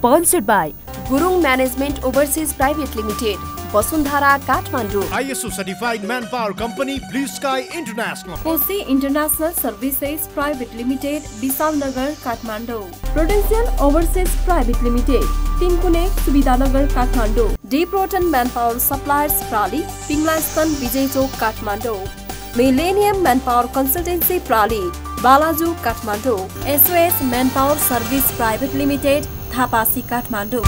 Sponsored by Gurung Management Overseas Private Limited, Vasundhara, Kathmandu. ISO certified manpower company, Blue Sky International. Kosi International Services Private Limited, Visalnagar, Kathmandu. Prudential Overseas Private Limited, Tinkune, Subidanagar, Kathmandu. D Proton Manpower Suppliers Prali, Pinglastan, Vijay Chowk, Kathmandu. Millennium Manpower Consultancy Prali, Balaju, Kathmandu. SOS Manpower Service Private Limited, Thapasi, Kathmandu.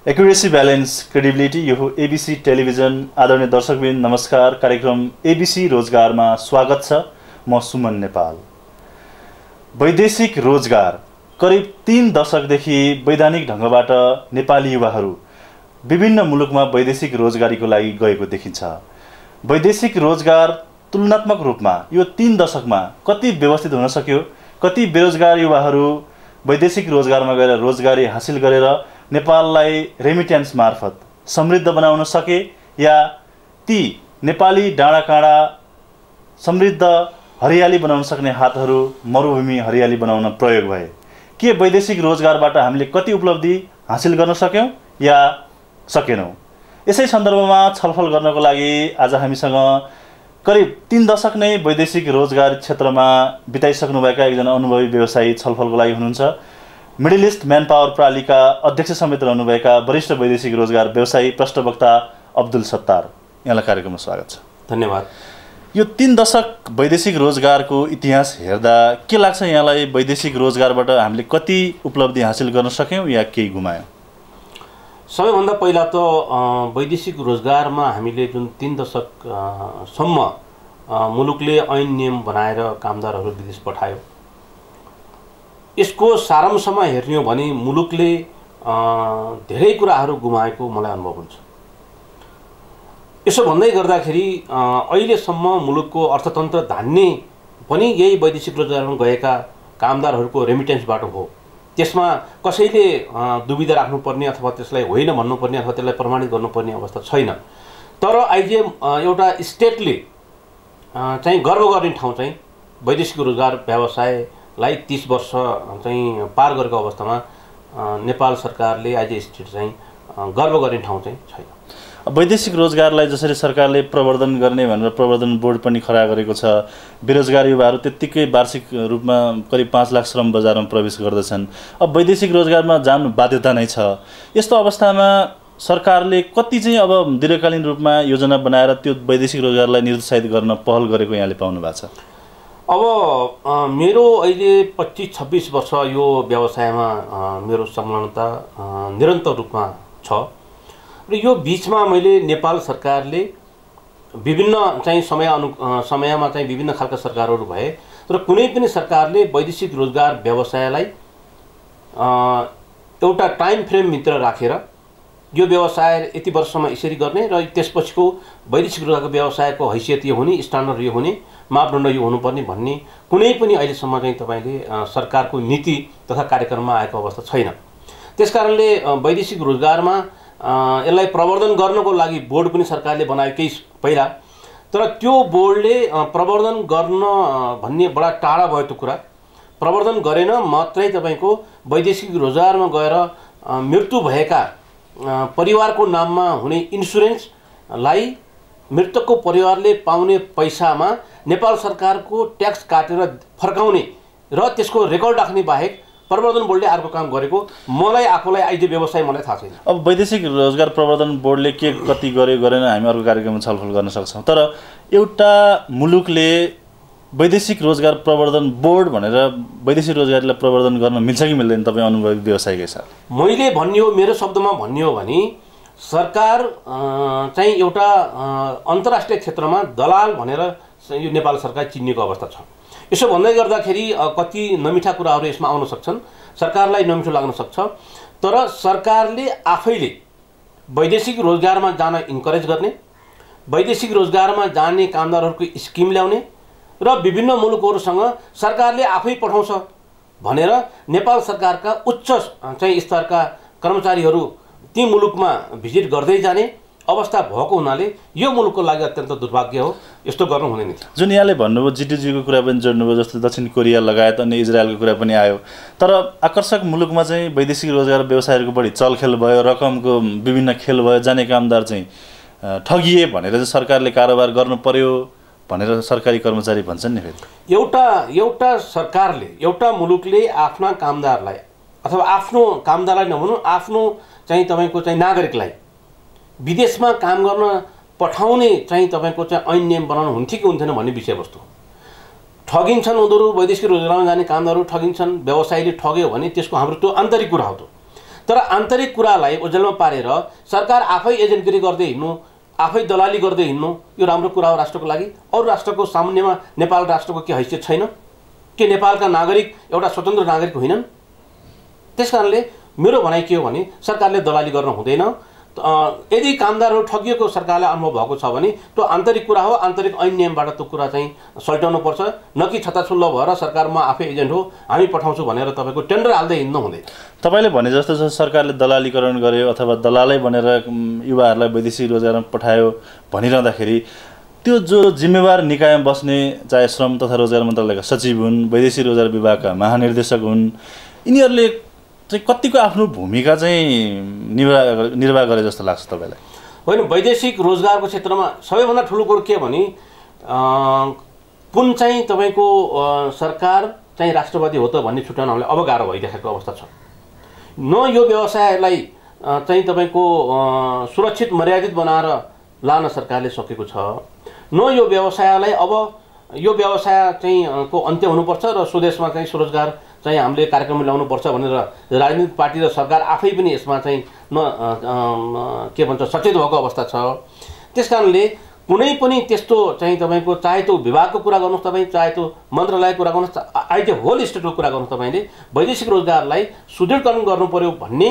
Accuracy balance credibility यो ABC television आदरणीय दर्शकवृन्द नमस्कार। कार्यक्रम ABC रोजगारमा स्वागत छ। म सुमन नेपाल। वैदेशिक रोजगार करिब 3 दशकदेखि वैधानिक ढंगबाट नेपाली युवाहरू विभिन्न मुलुकमा वैदेशिक रोजगारीको लागि गएको देखिन्छ। वैदेशिक रोजगार तुलनात्मक रूपमा यो 3 दशकमा कति व्यवस्थित हुन सक्यो, कति बेरोजगार युवाहरू वैदेशिक रोजगारमा गएर रोजगारी हासिल गरेर नेपाललाई रेमिटेन्स मार्फत समृद्ध बनाउन सके, या ती नेपाली डाँडाकाँडा समृद्ध हरियाली बनाउन सक्ने हातहरू मरुभूमि हरियाली बनाउन प्रयोग भए। के वैदेशिक रोजगारबाट हामीले कति उपलब्धि हासिल गर्न सक्यौं या सकेनौं? यसै सन्दर्भमा छलफल गर्नको लागि आज हामीसँग करिब 3 दशक नै वैदेशिक रोजगार क्षेत्रमा बिताइसक्नुभएका एकजना अनुभवी व्यवसायी छलफलको लागि हुनुहुन्छ। मिडल इस्ट मैनपावर प्रालीका अध्यक्ष समेत रहनुभएका वरिष्ठ वैदेशिक रोजगार व्यवसायी प्रश्नवक्ता अब्दुल सत्तार, यहाँलाई कार्यक्रममा स्वागत छ। धन्यवाद। यो 3 दशक वैदेशिक रोजगारको इतिहास हेर्दा के लाग्छ यहाँलाई? वैदेशिक रोजगारबाट हामीले कति उपलब्धि हासिल गर्न सक्यौं या केही गुमायौं? सबैभन्दा पहिला त वैदेशिक रोजगारमा हामीले जुन 3 दशकसम्म मुलुकले ऐन नियम बनाएर कामदारहरू विदेश पठायो, यसको सारांशमा हेर्ने हो भने मुलुकले धेरै कुराहरू गुमाएको मलाई अनुभव हुन्छ। यसो भन्दै गर्दाखेरि अहिलेसम्म मुलुकको अर्थतन्त्र धान्ने पनि यही वैदेशिक रोजगारमा गएका कामदारहरूको रेमिटेन्सबाट हो। त्यसमा कसैले दुविधा राख्नुपर्ने अथवा त्यसलाई होइन भन्नुपर्ने अथवा त्यसलाई प्रमाणित गर्नुपर्ने अवस्था छैन। तर अहिले एउटा स्टेटले चाहिँ गर्व गर्ने ठाउँ चाहिँ वैदेशिक रोजगार व्यवसायलाई 30 वर्ष चाहिँ पार गरेको अवस्थामा नेपाल सरकारले आज स्टेट चाहिँ गर्व गर्ने ठाउँ चाहिँ छैन। वैदेशिक रोजगारलाई जसरी सरकारले प्रवर्धन गर्ने भनेर प्रवर्धन बोर्ड पनि खडा गरेको छ, बेरोजगार युवाहरू त्यत्तिकै वार्षिक रूपमा करिब 5 लाख श्रम बजारमा प्रवेश गर्दछन्। अब वैदेशिक रोजगारमा जानु बाध्यता नै छ। यस्तो अवस्थामा सरकारले कति चाहिँ अब दीर्घकालीन रूपमा योजना बनाएर त्यो वैदेशिक रोजगारलाई निरुत्साहित गर्न पहल गरेको यहाँले पाउनु भएको छ? अब मेरो अहिले 25-26 वर्ष यो व्यवसायमा मेरो संलग्नता निरन्तर रूपमा छ र यो बीचमा मैले नेपाल सरकारले विभिन्न चाहिँ समयमा चाहिँ विभिन्न खालका सरकारहरू भए, तर कुनै पनि सरकारले वैदेशिक रोजगार व्यवसायलाई एउटा टाइम फ्रेमभित्र राखेर यो व्यवसाय यति वर्षसम्म यसरी गर्ने र त्यसपछिको वैदेशिक रोजगारको व्यवसायको हैसियत यो हुने, स्ट्यान्डर्ड यो हुने, मापदण्ड यो हुनुपर्ने भन्ने कुनै पनि अहिलेसम्म चाहिँ तपाईले सरकारको नीति तथा कार्यक्रममा आएको अवस्था छैन। त्यसकारणले वैदेशिक रोजगारमा यसलाई प्रवर्धन गर्नको लागि बोर्ड पनि सरकारले बनायो केही पहिला, तर त्यो बोर्डले प्रवर्धन गर्न भन्ने बडा टाढा भयो। त्यो कुरा प्रवर्धन गरेन मात्रै तपाईको वैदेशिक रोजगारमा गएर मृत्यु भएका परिवारको नाममा हुने इन्स्योरेन्सलाई मृतकको परिवारले पाउने पैसामा नेपाल सरकारको ट्याक्स काटेर फर्काउने र त्यसको रेकर्ड राख्ने बाहेक प्रवर्धन बोर्डले अर्को काम गरेको मलाई आफूलाई अहिले व्यवसाय मलाई थाहा छैन। अब वैदेशिक रोजगार प्रवर्धन बोर्डले के कति गर्यो गरेन हामी अर्को कार्यक्रममा छलफल गर्न सक्छौं, तर एउटा मुलुकले वैदेशिक रोजगार प्रवर्धन बोर्ड भनेर वैदेशिक रोजगारीलाई प्रवर्धन गर्न मिल्छ कि मिल्दैन? तपाईँ अनुभवी व्यवसायीकै हिसाबले मैले भन्ने हो, मेरो शब्दमा भन्ने हो भने सरकार चाहिँ एउटा अन्तर्राष्ट्रिय क्षेत्रमा दलाल भनेर यो नेपाल सरकार चिनिएको अवस्था छ। यसो भन्दै गर्दाखेरि कति नमिठा कुराहरू यसमा आउन सक्छन्, सरकारलाई नमिठो लाग्न सक्छ, तर सरकारले आफैले वैदेशिक रोजगारमा जान इन्करेज गर्ने, वैदेशिक रोजगारमा जाने कामदारहरूको स्किम ल्याउने र विभिन्न मुलुकहरूसँग सरकारले आफै पठाउँछ भनेर नेपाल सरकारका उच्च चाहिँ स्तरका कर्मचारीहरू ती मुलुकमा भिजिट गर्दै जाने अवस्था भएको हुनाले यो मुलुकको लागि अत्यन्त दुर्भाग्य हो। यस्तो गर्नु हुँदैन थियो। जुन यहाँले भन्नुभयो जिटिजीको कुरा पनि जोड्नुभयो, जस्तै दक्षिण कोरिया लगायत अन्य इजरायलको कुरा पनि आयो। तर आकर्षक मुलुकमा चाहिँ वैदेशिक रोजगार व्यवसायहरूको बढी चलखेल भयो, रकमको विभिन्न खेल भयो, जाने कामदार चाहिँ ठगिए भनेर चाहिँ सरकारले कारोबार गर्नु पर्यो भनेर सरकारी कर्मचारी भन्छन् नि। फेरि एउटा सरकारले, एउटा मुलुकले आफ्ना कामदारलाई अथवा आफ्नो कामदारलाई नभनौँ, आफ्नो चाहिँ तपाईँको चाहिँ नागरिकलाई विदेशमा काम गर्न पठाउने चाहिँ तपाईँको चाहिँ ऐन नियम बनाउनु हुन्थ्यो कि हुन्थेन भन्ने विषयवस्तु। ठगिन्छन् उनीहरू, वैदेशिक रोजगारमा जाने कामदारहरू ठगिन्छन्, व्यवसायीले ठग्यो भने त्यसको हाम्रो त्यो आन्तरिक कुरा हो। तर आन्तरिक कुरालाई ओझेलमा पारेर सरकार आफै एजेन्टगिरी गर्दै हिँड्नु, आफै दलाली गर्दै हिँड्नु, यो राम्रो कुरा हो राष्ट्रको लागि। अरू राष्ट्रको सामान्यमा नेपाल राष्ट्रको के हैसियत छैन के? नेपालका नागरिक एउटा स्वतन्त्र नागरिक होइनन्? त्यस कारणले मेरो भनाइ के हो भने सरकारले दलाली गर्न हुँदैन। यदि कामदारहरू ठगिएको सरकारलाई अनुभव भएको छ भने त्यो आन्तरिक कुरा हो। आन्तरिक ऐन नियमबाट त्यो कुरा चाहिँ सल्टाउनु पर्छ, न कि छताछुल्लो भएर सरकार म आफै एजेन्ट हो हामी पठाउँछु भनेर तपाईँको टेन्डर हाल्दै हिँड्नु हुँदैन। तपाईँले भने जस्तो सरकारले दलालीकरण गर्यो अथवा दलालै बनेर युवाहरूलाई वैदेशिक रोजगारमा पठायो भनिरहँदाखेरि त्यो जो जिम्मेवार निकायमा बस्ने चाहे श्रम तथा रोजगार मन्त्रालयका सचिव हुन्, वैदेशिक रोजगार विभागका महानिर्देशक हुन्, यिनीहरूले चाहिँ कतिको आफ्नो भूमिका चाहिँ निर्वाह गरे जस्तो लाग्छ तपाईँलाई? होइन, वैदेशिक रोजगारको क्षेत्रमा सबैभन्दा ठुलो कुरो के भने कुन चाहिँ तपाईँको सरकार चाहिँ राष्ट्रवादी हो त भन्ने छुट्याउन हामीलाई अब गाह्रो भइरहेको अवस्था छ। न यो व्यवसायलाई चाहिँ तपाईँको सुरक्षित मर्यादित बनाएर लान सरकारले सकेको छ, न यो व्यवसायलाई अब यो व्यवसाय चाहिँ को अन्त्य हुनुपर्छ र स्वदेशमा चाहिँ स्वरोजगार चाहिँ हामीले कार्यक्रम ल्याउनुपर्छ भनेर राजनीतिक पार्टी र सरकार आफै पनि यसमा चाहिँ के भन्छ सचेत भएको अवस्था छ। त्यस कारणले कुनै पनि त्यस्तो चाहिँ तपाईँको चाहे त्यो विभागको कुरा गर्नुहोस् तपाईँ, चाहे त्यो मन्त्रालयको कुरा गर्नुहोस्, अहिले होल स्टेटको कुरा गर्नुहोस् तपाईँले, वैदेशिक रोजगारलाई सुदृढीकरण गर्नु पर्यो भन्ने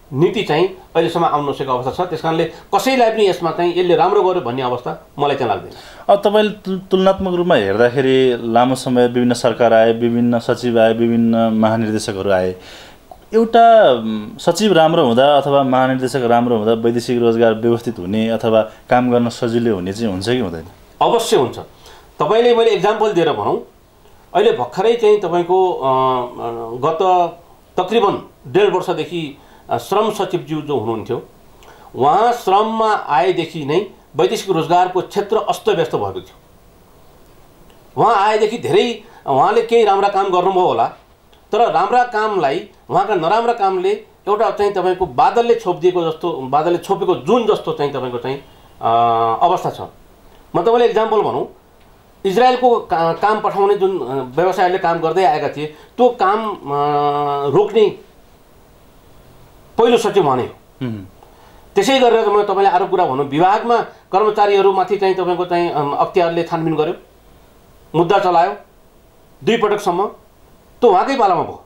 नीति चाहिँ अहिलेसम्म आउन नसकेको अवस्था छ। त्यस कारणले कसैलाई पनि यसमा चाहिँ यसले राम्रो गर्यो भन्ने अवस्था मलाई चाहिँ लाग्दैन। अब तपाईँले तुलनात्मक रूपमा हेर्दाखेरि लामो समय विभिन्न सरकार आए, विभिन्न सचिव आए, विभिन्न महानिर्देशकहरू आए, एउटा सचिव राम्रो हुँदा अथवा महानिर्देशक राम्रो हुँदा वैदेशिक रोजगार व्यवस्थित हुने अथवा काम गर्न सजिलो हुने चाहिँ हुन्छ कि हुँदैन? अवश्य हुन्छ। तपाईँले मैले एक्जाम्पल दिएर भनौँ, अहिले भर्खरै चाहिँ तपाईँको गत तकरिबन 1.5 वर्षदेखि श्रम सचिवज्यू जो हुनुहुन्थ्यो, उहाँ श्रममा आएदेखि नै वैदेशिक रोजगारको क्षेत्र अस्तव्यस्त भएको थियो। उहाँ आएदेखि धेरै उहाँले केही राम्रा काम गर्नुभयो होला, तर राम्रा कामलाई उहाँका नराम्रा कामले एउटा चाहिँ तपाईँको बादलले छोपिदिएको जस्तो, बादलले छोपेको जुन जस्तो चाहिँ तपाईँको चाहिँ अवस्था छ। म तपाईँलाई एक्जाम्पल भनौँ, इजरायलको काम पठाउने जुन व्यवसायले काम गर्दै आएका थिए त्यो काम रोक्ने पहिलो सचिव उहाँ नै हो। त्यसै गरेर म तपाईँलाई अरू कुरा भनौँ, विभागमा कर्मचारीहरूमाथि चाहिँ तपाईँको चाहिँ अख्तियारले छानबिन गर्यो, मुद्दा चलायो 2 पटकसम्म, त्यो उहाँकै पालामा भयो।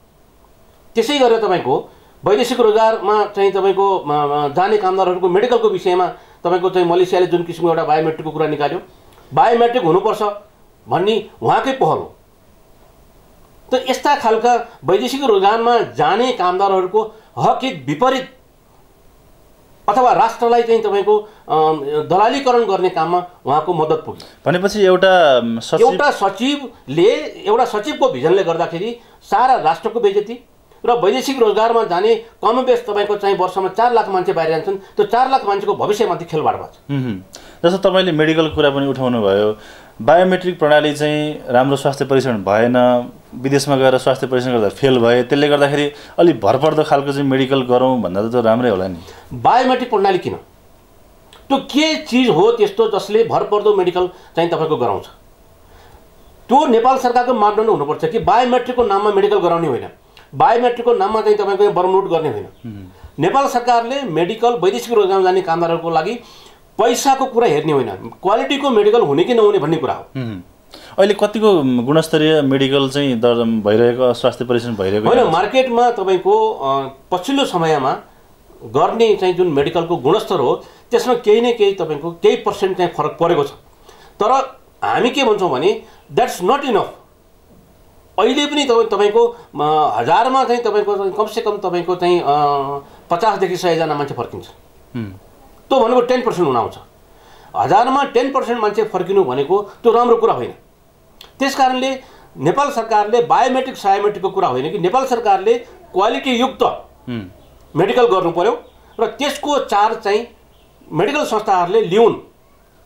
त्यसै गरेर तपाईँको वैदेशिक रोजगारमा चाहिँ तपाईँको जाने कामदारहरूको मेडिकलको विषयमा तपाईँको चाहिँ मलेसियाले जुन किसिमको एउटा बायोमेट्रिकको कुरा निकाल्यो, बायोमेट्रिक हुनुपर्छ भन्ने उहाँकै पहल हो। त यस्ता खालका वैदेशिक रोजगारमा जाने कामदारहरूको हकित विपरीत अथवा राष्ट्रलाई चाहिँ तपाईँको दलालीकरण गर्ने काममा उहाँको मद्दत पुग्यो भनेपछि एउटा सचिवको भिजनले गर्दाखेरि सारा राष्ट्रको बेइज्जती र वैदेशिक रोजगारमा जाने कमोबेस तपाईँको चाहिँ वर्षमा 4 लाख मान्छे बाहिर जान्छन्, त्यो 4 लाख मान्छेको भविष्यमाथि खेलवाड भएको छ। जस्तो तपाईँले मेडिकल कुरा पनि उठाउनु भयो, बायोमेट्रिक प्रणाली चाहिँ राम्रो स्वास्थ्य परीक्षण भएन, विदेशमा गएर स्वास्थ्य परीक्षण गर्दा फेल भए, त्यसले गर्दाखेरि अलिक भरपर्दो खालको चाहिँ मेडिकल गरौँ भन्दा त राम्रै होला नि। बायोमेट्रिक प्रणाली किन? त्यो के चिज हो त्यस्तो जसले भरपर्दो मेडिकल चाहिँ तपाईँको गराउँछ? त्यो नेपाल सरकारको मापदण्ड हुनुपर्छ कि बायोमेट्रिकको नाममा मेडिकल गराउने होइन, बायोमेट्रिकको नाममा चाहिँ तपाईँको बर्मलुट गर्ने होइन। नेपाल सरकारले मेडिकल वैदेशिक रोजगारमा जाने कामदारहरूको लागि पैसाको कुरा हेर्ने होइन, क्वालिटीको मेडिकल हुने कि नहुने भन्ने कुरा हो। अहिले कतिको गुणस्तरीय मेडिकल चाहिँ भइरहेको, स्वास्थ्य परीक्षण भइरहेको होइन? मार्केटमा तपाईँको पछिल्लो समयमा गर्ने चाहिँ जुन मेडिकलको गुणस्तर हो त्यसमा केही न केही तपाईँको केही पर्सेन्ट चाहिँ फरक परेको छ। तर हामी के भन्छौँ भने द्याट्स नट इनफ। अहिले पनि तपाईँको 1000मा चाहिँ तपाईँको कमसेकम तपाईँको चाहिँ 50 देखि 100 जना मान्छे फर्किन्छ। त्यो भनेको 10% हुन आउँछ। 1000 मा 10% मान्छे फर्किनु भनेको त्यो राम्रो कुरा होइन। त्यसकारणले नेपाल सरकारले बायोमेट्रिक सायोमेट्रिकको कुरा होइन कि नेपाल सरकारले क्वालिटी युक्त मेडिकल गर्नु पर्यो र त्यसको चार्ज चाहिँ मेडिकल संस्थाहरूले लिउन्।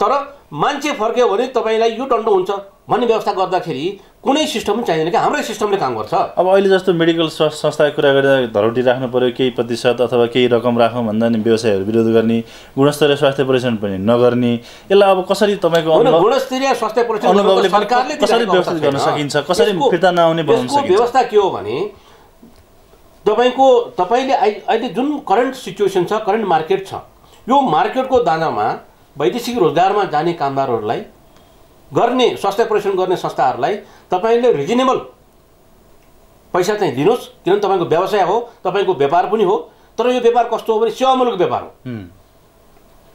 तर मान्छे फर्क्यो भने तपाईलाई यो दण्ड हुन्छ भन्ने व्यवस्था गर्दाखेरि कुनै सिस्टम पनि चाहिँदैन कि हाम्रै सिस्टमले काम गर्छ। अब अहिले जस्तो मेडिकल संस्थाको कुरा गर्दा धरोटी राख्नु पर्यो, केही प्रतिशत अथवा केही रकम राखौँ भन्दा नि व्यवसायहरू विरोध गर्ने, गुणस्तरीय स्वास्थ्य परीक्षण पनि नगर्ने, यसलाई अब कसरी तपाईँको गुणस्तरीय स्वास्थ्य परीक्षण सरकारले कसरी व्यवस्थित गर्न सकिन्छ, कसरी फिर्ता नआउने बनाउन सकिन्छ? व्यवस्था के हो भने तपाईले अहिले जुन करेन्ट सिचुएसन छ, करेन्ट मार्केट छ, यो मार्केटको दानामा वैदेशिक रोजगारमा जाने कामदारहरूलाई गर्ने स्वास्थ्य परीक्षण गर्ने संस्थाहरूलाई तपाईले रिजनेबल पैसा चाहिँ दिनुहोस्, किनभने तपाईँको व्यवसाय हो, तपाईँको व्यापार पनि हो। तर यो व्यापार कस्तो हो भने सेवामूलक व्यापार हो।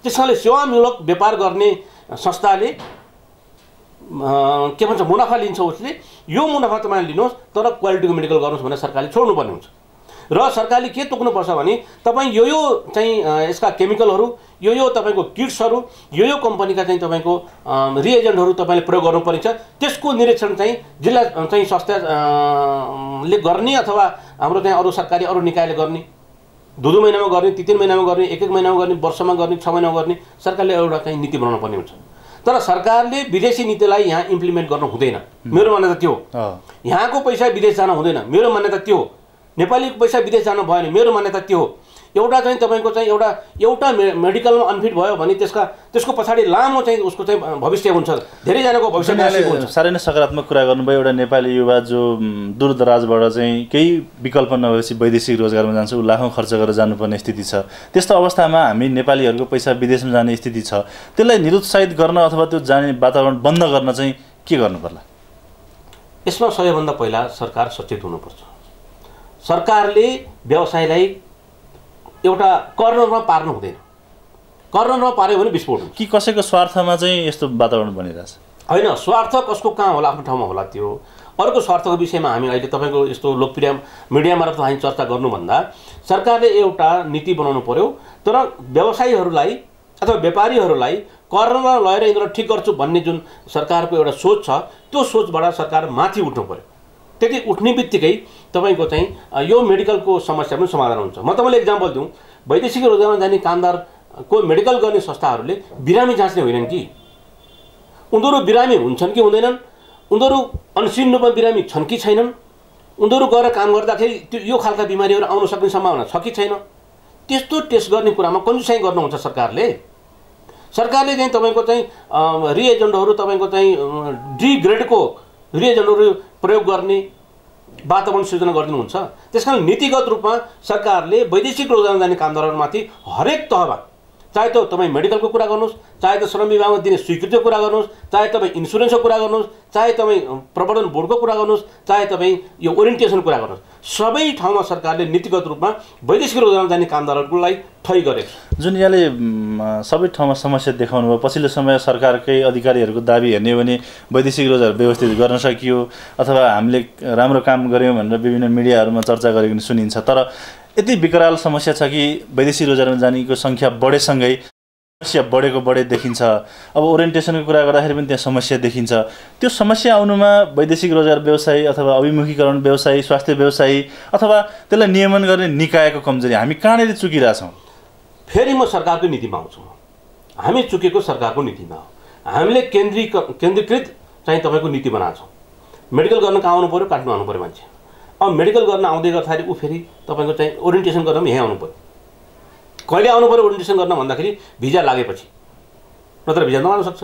त्यसकारणले सेवामूलक व्यापार गर्ने संस्थाले के भन्छ मुनाफा लिन्छ, उसले यो मुनाफा तपाईँले लिनुहोस् तर क्वालिटीको मेडिकल गर्नुहोस् भनेर सरकारले छोड्नुपर्ने हुन्छ। र सरकारले के तोक्नुपर्छ भने तपाईँ यो चाहिँ यसका केमिकलहरू, यो तपाईँको किट्सहरू, यो कम्पनीका चाहिँ तपाईँको रिएजेन्टहरू तपाईँले प्रयोग गर्नुपर्छ। त्यसको निरीक्षण चाहिँ जिल्ला चाहिँ स्वास्थ्यले गर्ने अथवा हाम्रो चाहिँ अरू सरकारी अरू निकायले गर्ने, 2 महिनामा गर्ने, 3 महिनामा गर्ने, 1 महिनामा गर्ने, वर्षमा गर्ने, 6 महिनामा गर्ने, सरकारले एउटा चाहिँ नीति बनाउनु पर्ने हुन्छ। तर सरकारले विदेशी नीतिलाई यहाँ इम्प्लिमेन्ट गर्नु हुँदैन। मेरो मान्यता त्यो हो। यहाँको पैसा विदेश जान हुँदैन, मेरो मान्यता त्यो हो। नेपालीको पैसा विदेश जानु भयो भने मेरो मान्यता त्यो हो। एउटा चाहिँ तपाईँको चाहिँ एउटा मेडिकलमा अनफिट भयो भने त्यसको पछाडि लामो चाहिँ उसको चाहिँ भविष्य हुन्छ, धेरैजनाको भविष्य हुन्छ। साह्रै नै सकारात्मक कुरा गर्नुभयो। एउटा नेपाली युवा जो दूरदराजबाट चाहिँ केही विकल्प नभएपछि वैदेशिक रोजगारमा जान्छ, ऊ लाखौँ खर्च गरेर जानुपर्ने स्थिति छ। त्यस्तो अवस्थामा हामी नेपालीहरूको पैसा विदेशमा जाने स्थिति छ, त्यसलाई निरुत्साहित गर्न अथवा त्यो जाने वातावरण बन्द गर्न चाहिँ के गर्नु पर्ला? यसमा सबैभन्दा पहिला सरकार सचेत हुनुपर्छ। सरकारले व्यवसायलाई एउटा कर्नरमा पार्नु हुँदैन। कर्नरमा पार्यो भने विस्फोट हुन्छ। कि कसैको स्वार्थमा चाहिँ यस्तो वातावरण बनिरहेछ? होइन, स्वार्थ कसको कहाँ होला, आफ्नो ठाउँमा होला। त्यो अर्को स्वार्थको विषयमा हामी अहिले तपाईँको यस्तो लोकप्रिय मिडिया मार्फत हामी चर्चा गर्नुभन्दा सरकारले एउटा नीति बनाउनु पर्यो। तर व्यवसायीहरूलाई अथवा व्यापारीहरूलाई कर्नरमा लगेर यिनीहरू ठिक गर्छु भन्ने जुन सरकारको एउटा सोच छ, त्यो सोचबाट सरकार माथि उठ्नु पर्यो। त्यति उठ्ने बित्तिकै तपाईँको चाहिँ यो मेडिकलको समस्या पनि समाधान हुन्छ। म तपाईँलाई इक्जाम्पल दिउँ, वैदेशिक रोजगारमा जाने कामदारको मेडिकल गर्ने संस्थाहरूले बिरामी जाँच्ने होइनन् कि, उनीहरू बिरामी हुन्छन् कि हुँदैनन्, उनीहरू अनसिन रूपमा बिरामी छन् कि छैनन्, उनीहरू गएर काम गर्दाखेरि त्यो यो खालका बिमारीहरू आउन सक्ने सम्भावना छ कि छैन, त्यस्तो टेस्ट गर्ने कुरामा कन्जुसाइ गर्नुहुन्छ सरकारले। सरकारले चाहिँ तपाईँको चाहिँ रिएजेन्टहरू तपाईँको चाहिँ डी ग्रेडको रिएजेन्टहरू प्रयोग गर्ने वातावरण सृजना गरिदिनुहुन्छ। त्यसकारण नीतिगत रूपमा सरकारले वैदेशिक रोजगारमा जाने कामदारहरूमाथि हरेक तहमा, चाहे त तपाईँ मेडिकलको कुरा गर्नुहोस्, चाहे त श्रम विभागमा दिने स्वीकृतिको कुरा गर्नुहोस्, चाहे तपाईँ इन्सुरेन्सको कुरा गर्नुहोस्, चाहे तपाईँ प्रवर्धन बोर्डको कुरा गर्नुहोस्, चाहे तपाईँ यो ओरिएन्टेसनको कुरा गर्नुहोस्, सबै ठाउँमा सरकारले नीतिगत रूपमा वैदेशिक रोजगारमा जाने कामदारहरूलाई ठै गरेको छ। जुन यहाँले सबै ठाउँमा समस्या देखाउनु भयो, पछिल्लो समय सरकारकै अधिकारीहरूको दाबी हेर्ने हो भने वैदेशिक रोजगार व्यवस्थित गर्न सकियो अथवा हामीले राम्रो काम गऱ्यौँ भनेर विभिन्न मिडियाहरूमा चर्चा गरेको सुनिन्छ। तर यति विकराल समस्या छ कि वैदेशिक रोजगारमा जानेको सङ्ख्या बढेसँगै समस्या बढे देखिन्छ। अब ओरिएन्टेसनको कुरा गर्दाखेरि पनि त्यहाँ समस्या देखिन्छ। त्यो समस्या आउनुमा वैदेशिक रोजगार व्यवसायी अथवा अभिमुखीकरण व्यवसायी, स्वास्थ्य व्यवसायी अथवा त्यसलाई नियमन गर्ने निकायको कमजोरी, हामी कहाँनिर चुकिरहेछौँ? फेरि म सरकारको नीतिमा आउँछु। हामी चुकेको सरकारको नीतिमा हो। हामीले केन्द्रीकृत चाहिँ तपाईँको नीति बनाएको छौँ। मेडिकल गर्न कहाँ आउनु पऱ्यो? काठमाडौँ आउनु पऱ्यो मान्छे। अब मेडिकल गर्न आउँदै गर्दाखेरि ऊ फेरि तपाईँको चाहिँ ओरिएन्टेसन गर्न पनि यहीँ आउनु पऱ्यो। कहिले आउनु पऱ्यो ओरिएन्टेसन गर्न भन्दाखेरि भिजा लागेपछि, नत्र भिजा नलाग्न सक्छ।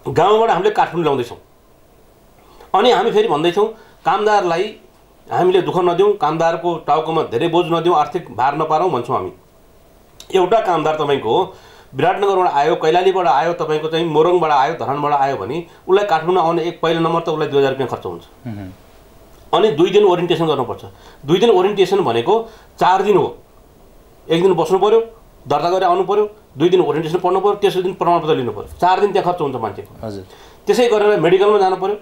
गाउँबाट हामीले काठमाडौँ ल्याउँदैछौँ अनि हामी फेरि भन्दैछौँ कामदारलाई हामीले दुःख नदिउँ, कामदारको टाउकोमा धेरै बोझ नदिउँ, आर्थिक भार नपारौँ भन्छौँ हामी। एउटा कामदार तपाईँको विराटनगरबाट आयो, कैलालीबाट आयो, तपाईँको चाहिँ मोरङबाट आयो, धरानबाट आयो भने उसलाई काठमाडौँ आउने पहिलो नम्बर त उसलाई 2000 रुपियाँ खर्च हुन्छ। अनि 2 दिन ओरिएन्टेसन गर्नुपर्छ। 2 दिन ओरिएन्टेसन भनेको 4 दिन हो। 1 दिन बस्नु पऱ्यो, दर्ता गरेर आउनु पऱ्यो, 2 दिन ओरिएन्टेसन पढ्नु पऱ्यो, तेस्रो दिन प्रमाणपत्र लिनु पऱ्यो। 4 दिन त्यहाँ खर्च हुन्छ मान्छेको। हजुर। त्यसै गरेर मेडिकलमा जानु पऱ्यो,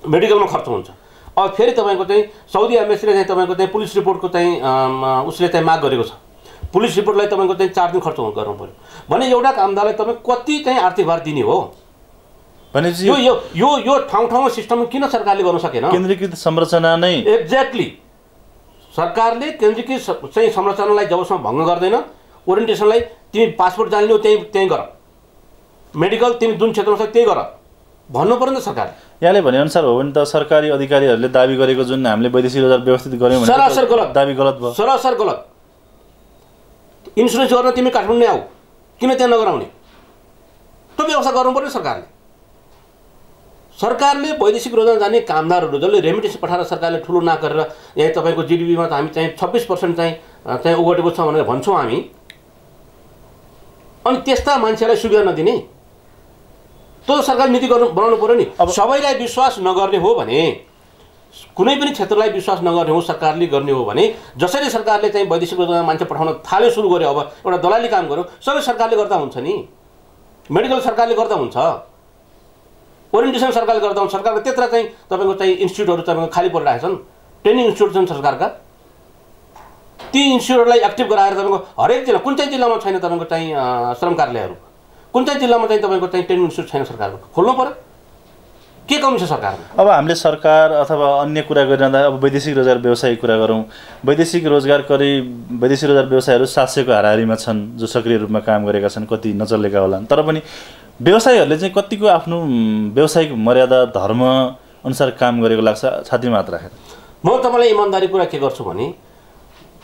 मेडिकलमा खर्च हुन्छ। अब फेरि तपाईँको चाहिँ साउदी एम्बेसीले चाहिँ तपाईँको चाहिँ पुलिस रिपोर्टको चाहिँ उसले चाहिँ माग गरेको छ। पुलिस रिपोर्टलाई तपाईँको चाहिँ 4 दिन खर्च गर्नु पर्यो भने एउटा कामदारलाई तपाईँ कति चाहिँ आर्थिक भार दिने हो भनेपछि यो ठाउँ सिस्टम किन सरकारले गर्न सकेन? केन्द्रीकृत संरचना नै एक्ज्याक्टली सरकारले केन्द्रीकृत चाहिँ संरचनालाई जबसम्म भङ्ग गर्दैन, ओरिएन्टेसनलाई तिमी पासपोर्ट जान्ने हो त्यही गर, मेडिकल तिमी जुन क्षेत्रमा छ त्यही गर भन्नु पर्यो नि त सरकारले। यहाँले भनेअनुसार हो भने त सरकारी अधिकारीहरूले दाबी गरेको जुन हामीले वैदेशिक रोजगार व्यवस्थित गर्यौँ भने सरासर गलत, दाबी गलत भयो, सरासर गलत। इन्सुरेन्स गर्न तिमी काठमाडौँ नै आऊ, किन त्यहाँ नगराउने? त्यो व्यवस्था गर्नु पर्यो सरकारले। सरकारले वैदेशिक रोजगार जाने कामदारहरू जसले रेमिटेन्स पठाएर सरकारले ठुलो नाक गरेर यहाँ तपाईँको जिडिपीमा त हामी चाहिँ 26% चाहिँ ओगटेको छ भनेर भन्छौँ हामी, अनि त्यस्ता मान्छेलाई सुविधा नदिने त्यो सरकार नीति बनाउनु पर्यो नि। सबैलाई विश्वास नगर्ने हो भने, कुनै पनि क्षेत्रलाई विश्वास नगर्ने हो सरकारले गर्ने हो भने, जसरी सरकारले चाहिँ वैदेशिक रोजगार मान्छे पठाउन थाल्यो, सुरु गर्यो, अब एउटा दलाली काम गर्यो, सबै सरकारले गर्दा हुन्छ नि। मेडिकल सरकारले गर्दा हुन्छ, ओरिएन्टेसन सरकारले गर्दा हुन्छ। सरकारको त्यत्रा चाहिँ तपाईँको चाहिँ इन्स्टिट्युटहरू तपाईँको खाली परिरहेका छन्, ट्रेनिङ इन्स्टिट्युट छन् सरकारका। ती इन्स्टिट्युटलाई एक्टिभ गराएर तपाईँको हरेक जिल्ला, कुन चाहिँ जिल्लामा छैन तपाईँको चाहिँ श्रम कार्यालयहरू, कुन चाहिँ जिल्लामा चाहिँ तपाईँको चाहिँ ट्रेनिङ इन्स्टिट्युट छैन सरकारको, खोल्नु पर्यो। के कमी छ सरकारमा? अब हामीले सरकार अथवा अन्य कुरा गरिरहँदा अब वैदेशिक रोजगार व्यवसायको कुरा गरौँ। वैदेशिक रोजगार व्यवसायहरू 700 को हाराहारीमा छन् जो सक्रिय रूपमा काम गरेका छन्, कति नचलेका होलान्। तर पनि व्यवसायीहरूले चाहिँ कतिको आफ्नो व्यवसायिक मर्यादा धर्म अनुसार काम गरेको लाग्छ छातीमा हात राखेर। म तपाईँलाई इमान्दारी कुरा के गर्छु भने,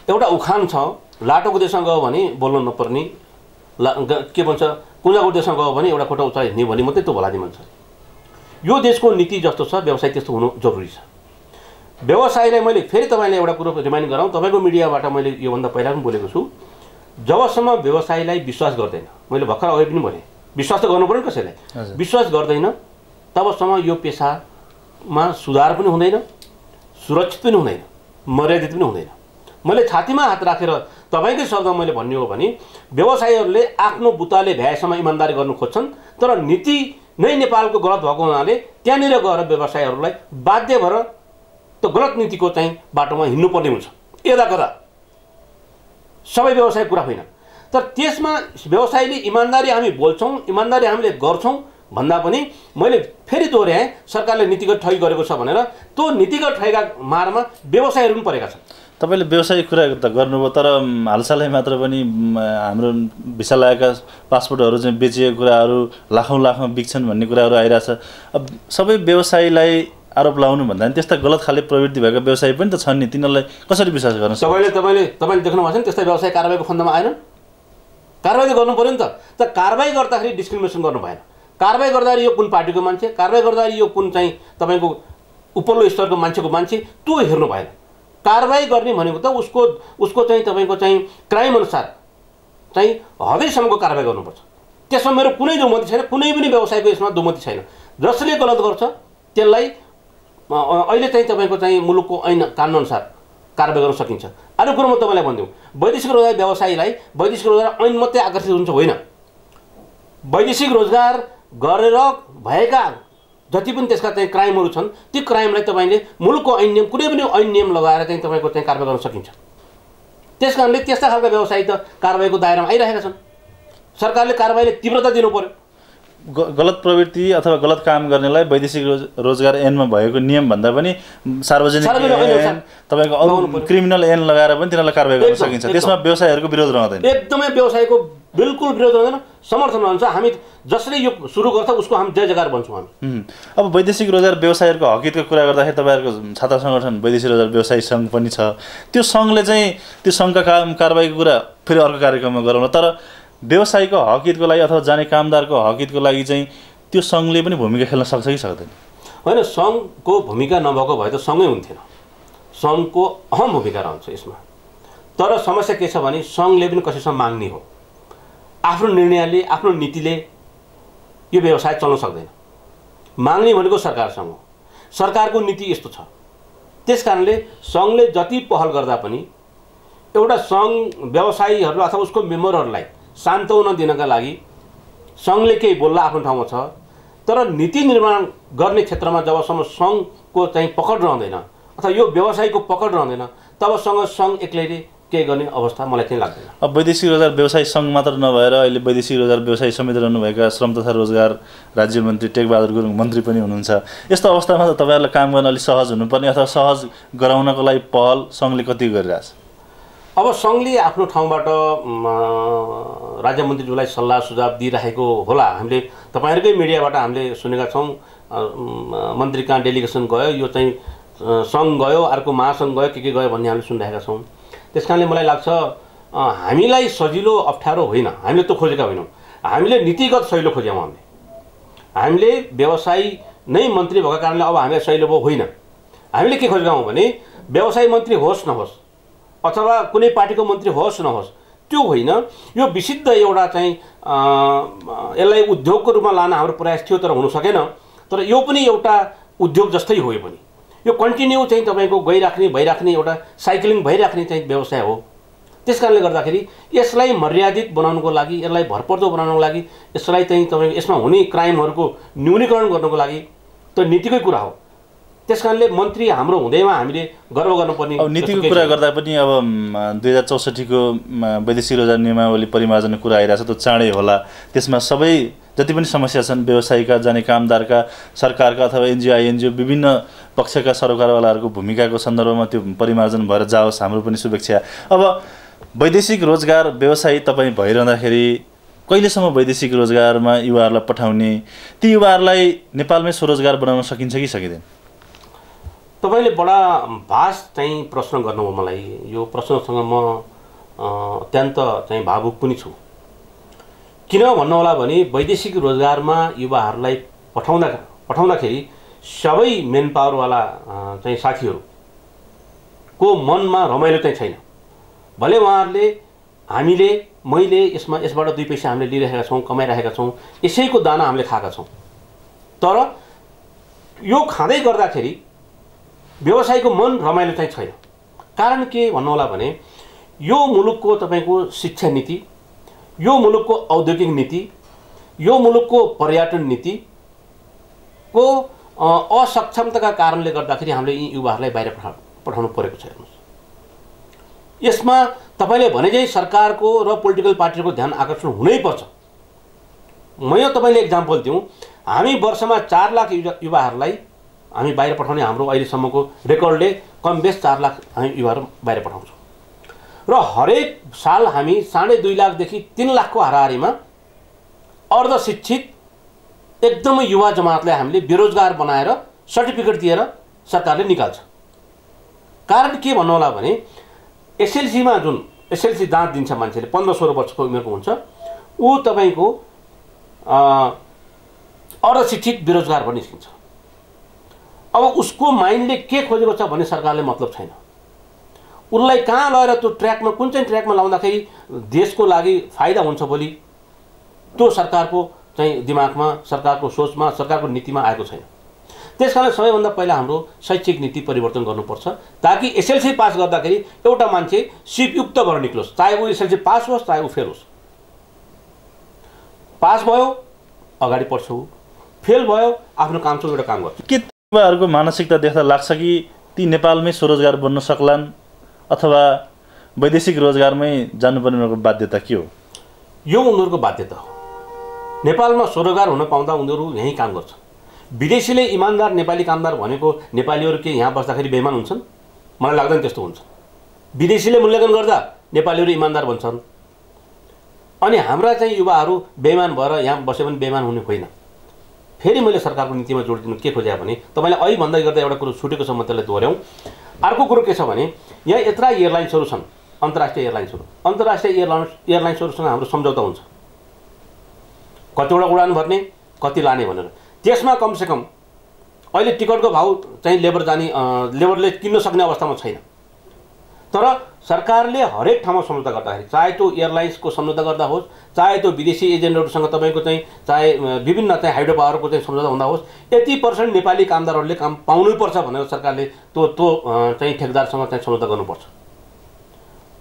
एउटा उखान छ, लाटोको देशमा गयो भने बोल्नु नपर्ने, के भन्छ कुँजाको देशमा गयो भने एउटा खुट्टा उचाइ हिँड्ने भने मात्रै त्यो भलादी मान्छ। यो देशको नीति जस्तो छ व्यवसाय त्यस्तो हुनु जरुरी छ। व्यवसायलाई मैले फेरि तपाईँलाई एउटा कुरो रिमाइन्ड गराउँ, तपाईँको मिडियाबाट मैले योभन्दा पहिला पनि बोलेको छु, जबसम्म व्यवसायलाई विश्वास गर्दैन, मैले भर्खर अघि पनि भने विश्वास त गर्नु पर्यो कसैलाई, विश्वास गर्दैन तबसम्म यो पेसामा सुधार पनि हुँदैन, सुरक्षित पनि हुँदैन, मर्यादित पनि हुँदैन। मैले छातीमा हात राखेर तपाईँकै शब्दमा मैले भन्ने हो भने व्यवसायीहरूले आफ्नो बुताले भ्याएसम्म इमान्दारी गर्नु खोज्छन्, तर नीति नै नेपालको गलत भएको हुनाले त्यहाँनिर गएर व्यवसायीहरूलाई बाध्य भएर त्यो गलत नीतिको चाहिँ बाटोमा हिँड्नुपर्ने हुन्छ। यदा कदा सबै व्यवसाय कुरा होइन, तर त्यसमा व्यवसायले इमान्दारी हामी बोल्छौँ, इमान्दारी हामीले गर्छौँ भन्दा पनि मैले फेरि दोहोऱ्याएँ सरकारले नीतिगत ठगी गरेको छ भनेर। त्यो नीतिगत ठगीका मारमा व्यवसायहरू पनि परेका छन्। तपाईँले व्यवसायिक कुरा त गर्नुभयो, तर हालसालै मात्र पनि हाम्रो भिसा लागेका पासपोर्टहरू चाहिँ बेचिएको कुराहरू लाखौँ बिक्छन् भन्ने कुराहरू आइरहेछ। अब सबै व्यवसायीलाई आरोप लगाउनु भन्दा पनि त्यस्ता गलत खाले प्रवृत्ति भएका व्यवसायी पनि त छन् नि, तिनीहरूलाई कसरी विश्वास गर्न सक्छ? तपाईँले देख्नु भएको छ नि त्यस्ता व्यवसाय कारबाहीको फन्दामा आएन? कारबाही त गर्नु पऱ्यो नि त। तर कारबाही गर्दाखेरि डिस्क्रिमिनेसन गर्नु भएन। कारबाही गर्दाखेरि यो कुन पार्टीको मान्छे, कारबाही गर्दाखेरि यो कुन चाहिँ तपाईँको उपल्लो स्तरको मान्छेको मान्छे, त्यो हेर्नु भएन। कारबाही गर्ने भनेको त उसको चाहिँ तपाईँको चाहिँ क्राइम अनुसार चाहिँ हदैसम्मको कारबाही गर्नुपर्छ। त्यसमा मेरो कुनै दुमती छैन, कुनै पनि व्यवसायको यसमा दुमती छैन। जसले गलत गर्छ त्यसलाई अहिले चाहिँ तपाईँको चाहिँ मुलुकको ऐन कानुन अनुसार कारबाही गर्न सकिन्छ। अर्को कुरो म तपाईँलाई भनिदिउँ, वैदेशिक रोजगार व्यवसायीलाई वैदेशिक रोजगार ऐन मात्रै आकर्षित हुन्छ होइन, वैदेशिक रोजगार गरेर भएका जति पनि त्यसका चाहिँ क्राइमहरू छन् ती क्राइमलाई तपाईँले मुलुकको ऐन नियम कुनै पनि ऐन नियम लगाएर चाहिँ तपाईँको चाहिँ कारबाही गर्न सकिन्छ। त्यस कारणले त्यस्ता खालका व्यवसायी त कारबाहीको दायरामा आइरहेका छन्। सरकारले कारबाहीले तीव्रता दिनु पर्यो। गलत प्रवृत्ति अथवा गलत काम गर्नेलाई वैदेशिक रोजगार ऐनमा भएको नियम भन्दा पनि सार्वजनिक ऐन तपाईँको अरू क्रिमिनल ऐन लगाएर पनि तिनीहरूलाई कारबाही गर्न सकिन्छ। त्यसमा व्यवसायीहरूको विरोध रहँदैन, एकदमै व्यवसायको बिल्कुल विरोध रहँदैन, समर्थन रहन्छ। हामी जसले यो सुरु गर्छ उसको हामी जय जयकार भन्छौँ हामी। अब वैदेशिक रोजगार व्यवसायीहरूको हकितको कुरा गर्दाखेरि तपाईँहरूको छात्र सङ्गठन वैदेशिक रोजगार व्यवसायी सङ्घ पनि छ। त्यो सङ्घले चाहिँ त्यो सङ्घका कारबाहीको कुरा फेरि अर्को कार्यक्रममा गरौँला, तर व्यवसायीको हकितको लागि अथवा जाने कामदारको हकितको लागि चाहिँ त्यो सङ्घले पनि भूमिका खेल्न सक्छ कि सक्दैन? होइन, सङ्घको भूमिका नभएको भए त सङ्घै हुन्थेन। सङ्घको अहम भूमिका रहन्छ यसमा। तर समस्या के छ भने सङ्घले पनि कसैसँग माग्ने हो, आफ्नो निर्णयले आफ्नो नीतिले यो व्यवसाय चल्न सक्दैन। माग्ने भनेको सरकारसँग हो, सरकारको नीति यस्तो छ। त्यस कारणले सङ्घले जति पहल गर्दा पनि एउटा सङ्घ व्यवसायीहरू अथवा उसको मेम्बरहरूलाई सान्त्वना दिनका लागि सङ्घले केही बोल्ला आफ्नो ठाउँमा छ, तर नीति निर्माण गर्ने क्षेत्रमा जबसम्म सङ्घको चाहिँ पकड रहँदैन अथवा यो व्यवसायको पकड रहँदैन तबसँग सङ्घ एक्लैले के गर्ने अवस्था मलाई चाहिँ लाग्दैन। अब वैदेशिक रोजगार व्यवसाय सङ्घ मात्र नभएर अहिले वैदेशिक रोजगार व्यवसाय समिति रहनुभएका श्रम तथा रोजगार राज्य मन्त्री टेकबहादुर गुरुङ मन्त्री पनि हुनुहुन्छ। यस्तो अवस्थामा त तपाईँहरूलाई काम गर्न अलिक सहज हुनुपर्ने अथवा सहज गराउनको लागि पहल सङ्घले कति गरिरहेछ? अब सङ्घले आफ्नो ठाउँबाट राज्य मन्त्रीज्यूलाई सल्लाह सुझाव दिइरहेको होला। हामीले तपाईँहरूकै मिडियाबाट हामीले सुनेका छौँ मन्त्री कहाँ डेलिगेसन गयो, यो चाहिँ सङ्घ गयो, अर्को महासङ्घ गयो, के गयो भन्ने हामीले सुनिरहेका छौँ। त्यस कारणले मलाई लाग्छ हामीलाई सजिलो अप्ठ्यारो होइन, हामीले त्यो खोजेका होइनौँ, हामीले नीतिगत सहिलो खोज्यौँ। हामीले व्यवसाय नै मन्त्री भएको कारणले अब हामीलाई सहिलो भयो होइन। हामीले के खोजेका हौँ भने व्यवसाय मन्त्री होस् नहोस् अथवा कुनै पार्टीको मन्त्री होस् नहोस् त्यो होइन, यो विशुद्ध एउटा चाहिँ यसलाई उद्योगको रूपमा लान हाम्रो प्रयास थियो तर हुन सकेन। तर यो पनि एउटा उद्योग जस्तै हो, यो पनि यो कन्टिन्यू चाहिँ तपाईँको गइराख्ने भइराख्ने एउटा साइक्लिङ भइराख्ने चाहिँ व्यवसाय हो। त्यस कारणले गर्दाखेरि यसलाई मर्यादित बनाउनको लागि, यसलाई भरपर्दो बनाउनको लागि, यसलाई चाहिँ तपाईँको यसमा हुने क्राइमहरूको न्यूनीकरण गर्नको लागि त्यो नीतिकै कुरा हो। त्यस कारणले मन्त्री हाम्रो हुँदैमा हामीले गर्व गर्नुपर्ने। अब नीतिको कुरा गर्दा पनि अब 2064को वैदेशिक रोजगार नियमावली परिमार्जनको कुरा आइरहेछ, त्यो चाँडै होला। त्यसमा सबै जति पनि समस्या छन् व्यवसायीका, जाने कामदारका, सरकारका अथवा एनजिओ विभिन्न पक्षका सरोकारवालाहरूको भूमिकाको सन्दर्भमा त्यो परिमार्जन भएर जाओस्, हाम्रो पनि शुभेच्छा। अब वैदेशिक रोजगार व्यवसायी तपाईँ भइरहँदाखेरि कहिलेसम्म वैदेशिक रोजगारमा युवाहरूलाई पठाउने, ती युवाहरूलाई नेपालमै स्वरोजगार बनाउन सकिन्छ कि सकिँदैन? तपाईँले बडा भास्ट चाहिँ प्रश्न गर्नुभयो मलाई। यो प्रश्नसँग म अत्यन्त चाहिँ भावुक पनि छु। किन भन्नुहोला भने वैदेशिक रोजगारमा युवाहरूलाई पठाउँदाखेरि सबै मेन पावरवाला चाहिँ साथीहरूको मनमा रमाइलो चाहिँ छैन। भले उहाँहरूले हामीले मैले यसबाट 2 पैसा हामीले लिइरहेका छौँ, कमाइरहेका छौँ, यसैको दाना हामीले खाएका छौँ। तर यो खाँदै गर्दाखेरि व्यवसायको मन रमाइलो चाहिँ छैन। कारण के भन्नुहोला भने यो मुलुकको तपाईँको शिक्षा नीति, यो मुलुकको औद्योगिक नीति, यो मुलुकको पर्यटन नीतिको असक्षमताका कारणले गर्दाखेरि हामीले यी युवाहरूलाई बाहिर पठाउनु परेको छ। हेर्नुहोस्, यसमा तपाईँले भने चाहिँ सरकारको र पोलिटिकल पार्टीको ध्यान आकर्षण हुनैपर्छ। म यो तपाईँले एक्जाम्पल दिउँ, हामी वर्षमा 4 लाख युवाहरूलाई हामी बाहिर पठाउने हाम्रो अहिलेसम्मको रेकर्डले कम बेस 4 लाख हामी युवाहरू बाहिर पठाउँछौँ र हरेक साल हामी 2.5 लाखदेखि 3 लाखको हाराहारीमा अर्धशिक्षित एकदमै युवा जमातलाई हामीले बेरोजगार बनाएर सर्टिफिकेट दिएर सरकारले निकाल्छ। कारण के भन्नुहोला भने एसएलसीमा जुन एसएलसी दाँत दिन्छ मान्छेले 15-16 वर्षको उमेरको हुन्छ, ऊ तपाईँको अर्धशिक्षित बेरोजगार भएर निस्किन्छ। अब उसको माइन्डले के खोजेको छ भने सरकारले मतलब छैन। उसलाई कहाँ लगेर त्यो ट्र्याकमा कुन चाहिँ ट्र्याकमा लाउँदाखेरि देशको लागि फाइदा हुन्छ भोलि, त्यो सरकारको चाहिँ दिमागमा, सरकारको सोचमा, सरकारको नीतिमा आएको छैन। त्यसकारण सबैभन्दा पहिला हाम्रो शैक्षिक नीति परिवर्तन गर्नुपर्छ ताकि एसएलसी पास गर्दाखेरि एउटा मान्छे सिपयुक्त भएर निक्लोस्, चाहे ऊ एसएलसी पास होस् चाहे ऊ फेल होस्। पास भयो अगाडि बढ्छ, फेल भयो आफ्नो काम छ एउटा काम गर्छ। के युवाहरूको मानसिकता देख्दा लाग्छ कि ती नेपालमै स्वरोजगार बन्न सक्लान् अथवा वैदेशिक रोजगारमै जानुपर्ने उनीहरूको बाध्यता के हो? यो उनीहरूको बाध्यता हो। नेपालमा स्वरोजगार हुन पाउँदा उनीहरू यहीँ काम गर्छन्। विदेशीले इमान्दार नेपाली कामदार भनेको नेपालीहरू के यहाँ बस्दाखेरि बेइमान हुन्छन्? मलाई लाग्दैन त्यस्तो हुन्छ। विदेशीले मूल्याङ्कन गर्दा नेपालीहरू इमान्दार भन्छन् अनि हाम्रा चाहिँ युवाहरू बेइमान भएर यहाँ बस्यो भने बेइमान हुने होइन। फेरि मैले सरकारको नीतिमा जोड दिनु के खोजेँ भने तपाईँले अहिले भन्दै गर्दा एउटा कुरो छुटेको छ, म त्यसलाई दोहोऱ्याउँ। अर्को कुरो के छ भने यहाँ यत्रा एयरलाइन्सहरू छन्, अन्तर्राष्ट्रिय एयरलाइन्सहरू। अन्तर्राष्ट्रिय एयरलाइन्सहरूसँग हाम्रो सम्झौता हुन्छ, कतिवटा उडान भर्ने कति लाने भनेर। त्यसमा कमसेकम अहिले टिकटको भाउ चाहिँ लेबरले किन्न सक्ने अवस्थामा छैन। तर सरकारले हरेक ठाउँमा सम्झौता गर्दाखेरि, चाहे त्यो एयरलाइन्सको सम्झौता गर्दा होस्, चाहे त्यो विदेशी एजेन्टहरूसँग तपाईँको चाहिँ चाहे विभिन्न चाहिँ हाइड्रो पावरको चाहिँ सम्झौता हुँदा होस्, 80% नेपाली कामदारहरूले काम पाउनैपर्छ भनेर सरकारले त्यो चाहिँ ठेकेदारसँग चाहिँ सम्झौता गर्नुपर्छ।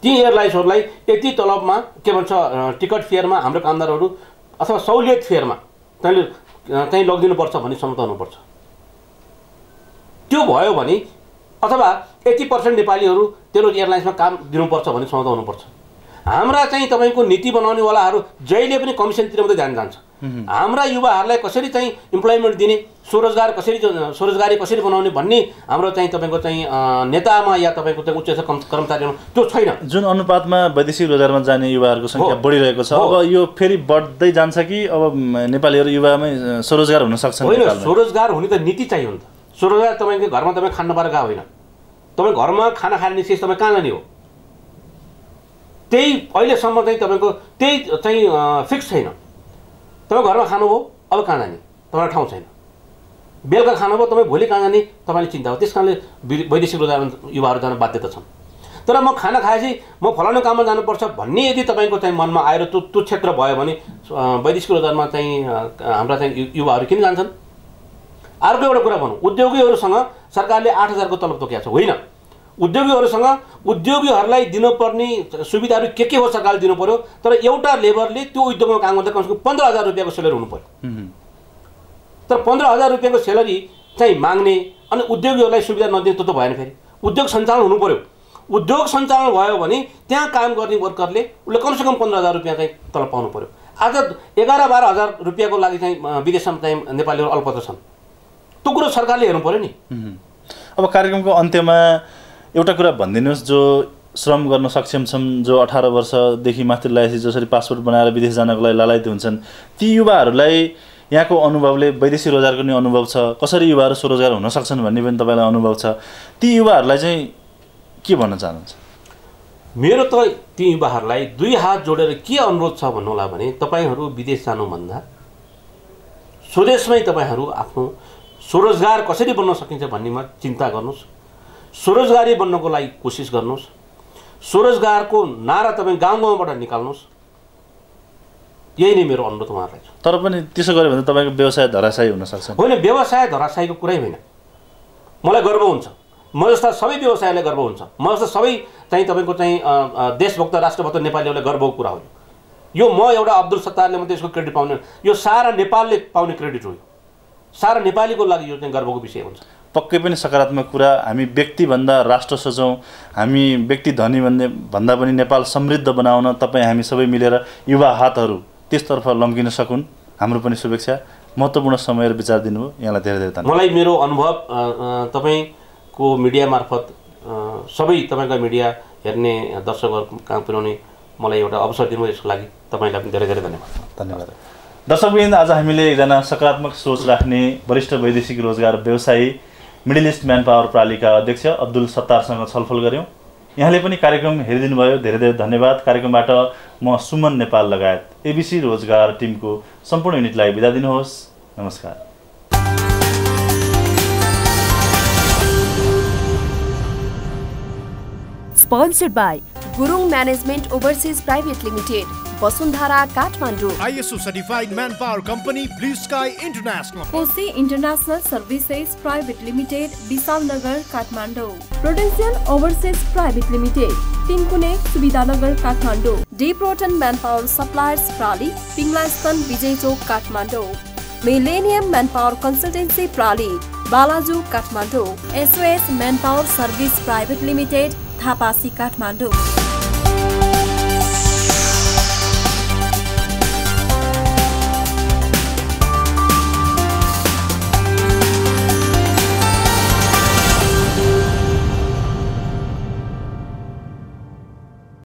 ती एयरलाइन्सहरूलाई यति तलबमा के भन्छ टिकट फेयरमा हाम्रो कामदारहरू अथवा सहुलियत फेयरमा तैँले चाहिँ लगिदिनुपर्छ भन्ने क्षमता हुनुपर्छ। त्यो भयो भने अथवा 80% नेपालीहरू तेरो एयरलाइन्समा काम दिनुपर्छ भन्ने क्षमता हुनुपर्छ। हाम्रा चाहिँ तपाईँको नीति बनाउनेवालाहरू जहिले पनि कमिसनतिर मात्रै ध्यान जान्छ। हाम्रा युवाहरूलाई कसरी चाहिँ इम्प्लोइमेन्ट दिने, स्वरोजगारी कसरी बनाउने भन्ने हाम्रो चाहिँ तपाईँको चाहिँ नेतामा या तपाईँको चाहिँ उच्च कर्मचारीमा त्यो छैन। जुन अनुपातमा वैदेशिक रोजगारमा जाने युवाहरूको सङ्ख्या बढिरहेको छ, अब यो फेरि बढ्दै जान्छ कि अब नेपालीहरू युवामै स्वरोजगार हुन सक्छन्? होइन, स्वरोजगार हुने त नीति चाहियो नि त। स्वरोजगार तपाईँको घरमा तपाईँ खान नपाएर गएको होइन, तपाईँ घरमा खाना खाने निश्चित तपाईँ कहाँ जाने हो? त्यही अहिलेसम्म चाहिँ तपाईँको त्यही चाहिँ फिक्स छैन। तपाईँ घरमा खानुभयो, अब कहाँ जाने तपाईँलाई ठाउँ छैन। बेलुका खानुभयो, तपाईँ भोलि कहाँ जाने तपाईँले चिन्ता हो। त्यस कारणले वैदेशिक रोजगारमा युवाहरू जान बाध्यता छन्। तर म खाना खाएपछि म फलाउने काममा जानुपर्छ भन्ने यदि तपाईँको चाहिँ मनमा आएर त्यो क्षेत्र भयो भने वैदेशिक रोजगारमा चाहिँ हाम्रा चाहिँ युवाहरू किन जान्छन्? अर्को एउटा कुरा भनौँ, उद्योगीहरूसँग सरकारले 8,000को तलब तोकेको छ होइन। उद्योगीहरूसँग उद्योगीहरूलाई दिनुपर्ने सुविधाहरू के हो सरकारले दिनु पर्यो। तर एउटा लेबरले त्यो उद्योगमा काम गर्दा कमसेकम 15,000 रुपियाँको सेलरी हुनु पर्यो। तर 15,000 रुपियाँको सेलरी चाहिँ माग्ने अनि उद्योगीहरूलाई सुविधा नदिने त्यो त भएन। फेरि उद्योग सञ्चालन हुनु पर्यो। उद्योग सञ्चालन भयो भने त्यहाँ काम गर्ने वर्करले उसले कमसेकम 15,000 रुपियाँ चाहिँ तलब पाउनु पर्यो। आज 11-12,000 रुपियाँको लागि चाहिँ विदेशमा चाहिँ नेपालीहरू अल्पत्र छन्। त्यो कुरो सरकारले हेर्नु पर्यो नि। अब कार्यक्रमको अन्त्यमा एउटा कुरा भनिदिनुहोस्, जो श्रम गर्न सक्षम छन्, जो 18 वर्षदेखि माथि लगाएपछि जसरी पासपोर्ट बनाएर विदेश जानको लागि लालायित हुन्छन्, ती युवाहरूलाई यहाँको अनुभवले वैदेशिक रोजगारको नि अनुभव छ, कसरी युवाहरू स्वरोजगार हुन सक्छन् भन्ने पनि तपाईँलाई अनुभव छ। ती युवाहरूलाई चाहिँ के भन्न चाहनुहुन्छ? मेरो त ती युवाहरूलाई 2 हात जोडेर के अनुरोध छ भन्नु होला भने, तपाईँहरू विदेश जानुभन्दा स्वदेशमै तपाईँहरू आफ्नो स्वरोजगार कसरी बन्न सकिन्छ भन्नेमा चिन्ता गर्नुहोस्। स्वरोजगारी बन्नको लागि कोसिस गर्नुहोस्। स्वरोजगारको नारा तपाईँ गाउँ गाउँबाट निकाल्नुहोस्। यही नै मेरो अनुरोध उहाँहरूलाई छ। तर पनि त्यसो गर्यो भने तपाईँको व्यवसाय धराशायी हुन सक्छ। होइन, व्यवसाय धराशायीको कुरै होइन। मलाई गर्व हुन्छ, म जस्ता सबै व्यवसायलाई गर्व हुन्छ, म जस्ता सबै चाहिँ तपाईँको चाहिँ देशभक्त राष्ट्रभक्त नेपालीहरूलाई गर्वको कुरा हो यो। म एउटा अब्दुल सत्तारले मात्रै यसको क्रेडिट पाउने, यो सारा नेपालले पाउने क्रेडिट हो। सारा नेपालीको लागि यो चाहिँ गर्वको विषय हुन्छ। पक्कै पनि सकारात्मक कुरा। हामी व्यक्तिभन्दा राष्ट्र सोचौँ, हामी व्यक्ति धनी भन्दा पनि नेपाल समृद्ध बनाउन तपाईँ हामी सबै मिलेर युवा हातहरू त्यसतर्फ लम्किन सकुन्, हाम्रो पनि शुभेच्छा। महत्त्वपूर्ण समय र विचार दिनुभयो, यहाँलाई धेरै धेरै धन्यवाद। मलाई मेरो अनुभव तपाईँको मिडिया मार्फत सबै तपाईँको मिडिया हेर्ने दर्शकहरू कहाँ पुर्याउने मलाई एउटा अवसर दिनुभयो, यसको लागि तपाईँलाई पनि धेरै धेरै धन्यवाद। धन्यवाद। दर्शकवृन्द, आज हामीले एकजना सकारात्मक सोच राख्ने वरिष्ठ वैदेशिक रोजगार व्यवसायी मिडल इस्ट म्यान पावर प्रणालीका अध्यक्ष अब्दुल सत्तारसँग छलफल गऱ्यौँ। यहाँले पनि कार्यक्रम हेरिदिनु भयो, धेरै धेरै धन्यवाद। कार्यक्रमबाट म सुमन नेपाल लगायत एबिसी रोजगार टिमको सम्पूर्ण युनिटलाई बिदा दिनुहोस्। नमस्कार। Sponsored by Gurung Management Overseas Private Limited, Vasundhara, Kathmandu. ISO certified manpower company, Blue Sky International. Kosi International Services Private Limited, Bisalnagar, Kathmandu. Prudential Overseas Private Limited, Tinkune, Subidanagar, Kathmandu. D Proton Manpower Suppliers, Prali, Pinglastan, Vijay Chowk, Kathmandu. Millennium Manpower Consultancy, Prali, Balaju, Kathmandu. SOS Manpower Service Private Limited, Thapasi, Kathmandu.